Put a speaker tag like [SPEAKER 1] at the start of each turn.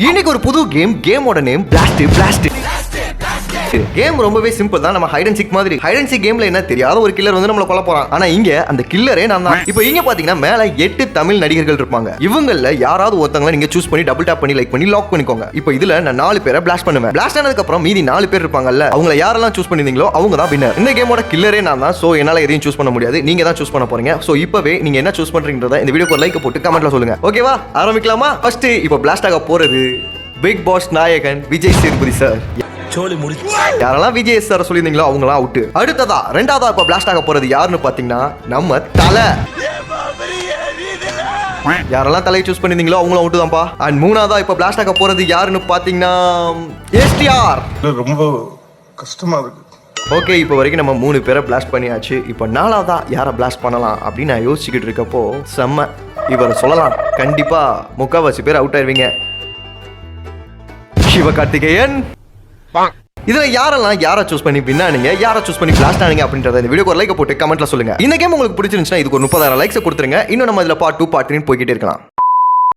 [SPEAKER 1] இன்னைக்கு ஒரு புது கேமோட நேம் பிளாஸ்ட். கேம் ரொம்பவே சிம்பிள் தான். நம்ம ஹைட் அண்ட் சீக் மாதிரி. ஹைட் அண்ட் சீக் கேம்ல என்ன தெரியாத ஒரு கில்லர் வந்து நம்மள கொல்ல போறான். ஆனா இங்க அந்த கில்லரே நான் தான். இப்போ இங்க பாத்தீங்கன்னா மேல 8 தமிழ் நடிகர்கள் இருப்பாங்க. இவங்கள யாராவது ஒருத்தங்கள நீங்க சூஸ் பண்ணி டபுள் டாப் பண்ணி லைக் பண்ணி லாக் பண்ணிக்கோங்க. இப்போ இதுல நான் 4 பேரை பிளாஸ்ட் பண்ணுவேன். பிளாஸ்ட் ஆனதுக்கு அப்புறம் மீதி 4 பேர் இருப்பாங்கல்ல, அவங்கள யாரெல்லாம் சூஸ் பண்ணிருந்தீங்களோ அவங்க தான் வின்னர். இந்த கேமோட கில்லரே நான் தான். சோ என்னால எதையும் சூஸ் பண்ண முடியாது. நீங்க தான் சூஸ் பண்ண போறீங்க. சோ இப்பவே நீங்க என்ன சூஸ் பண்றீங்கறத இந்த வீடியோக்கு ஒரு லைக் போட்டு கமெண்ட்ல சொல்லுங்க. ஓகேவா? ஆரம்பிக்கலாமா? ஃபர்ஸ்ட் இப்போ பிளாஸ்ட் ஆக போறது பிக் பாஸ் நாயகன் விஜய் சேதுபதி சார். யாரெல்லாம் விஜய் சார் சொல்லியிருந்தீங்களோ அவங்களாம் அவுட். அடுத்ததா ரெண்டாவதா இப்ப பிளாஸ்ட் ஆக போறது யாருன்னு பாத்தீங்கன்னா நம்ம தலை. யாரெல்லாம் தலையை சூஸ் பண்ணிருந்தீங்களோ அவங்களும் அவுட் தான்ப்பா. அண்ட் மூணாவதா இப்ப பிளாஸ்ட் ஆக போறது யாருன்னு பாத்தீங்கன்னா எஸ்டிஆர்.
[SPEAKER 2] ரொம்ப கஷ்டமா இருக்கு.
[SPEAKER 1] ஓகே, இப்போ வரைக்கும் நம்ம 3 பேரை பிளாஸ்ட் பண்ணியாச்சு. இப்போ நாலாவதா யாரை பிளாஸ்ட் பண்ணலாம் அப்படின்னு நான் யோசிச்சுக்கிட்டு இருக்கப்போ செம்ம இவரை சொல்லலாம். கண்டிப்பா முக்காவாசி பேர் அவுட் ஆயிருவீங்க. சிவகார்த்திகேயன். இதுல யாரெல்லாம் யாரை சூஸ் பண்ணி பின்னானீங்க, யாரை சூஸ் பண்ணி பிளாஸ்ட் ஆனீங்க அப்படின்றத இந்த வீடியோக்கு ஒரு லைக் போட்டு கமெண்ட்ல சொல்லுங்க. இந்த கேம் உங்களுக்கு பிடிச்சிருந்துச்சுன்னா இதுக்கு ஒரு 30,000 லைக்ஸ் கொடுத்துருங்க. இன்னும் நம்ம இதுல பார்ட் 2 பார்ட் 3 போய்கிட்டே இருக்கலாம்.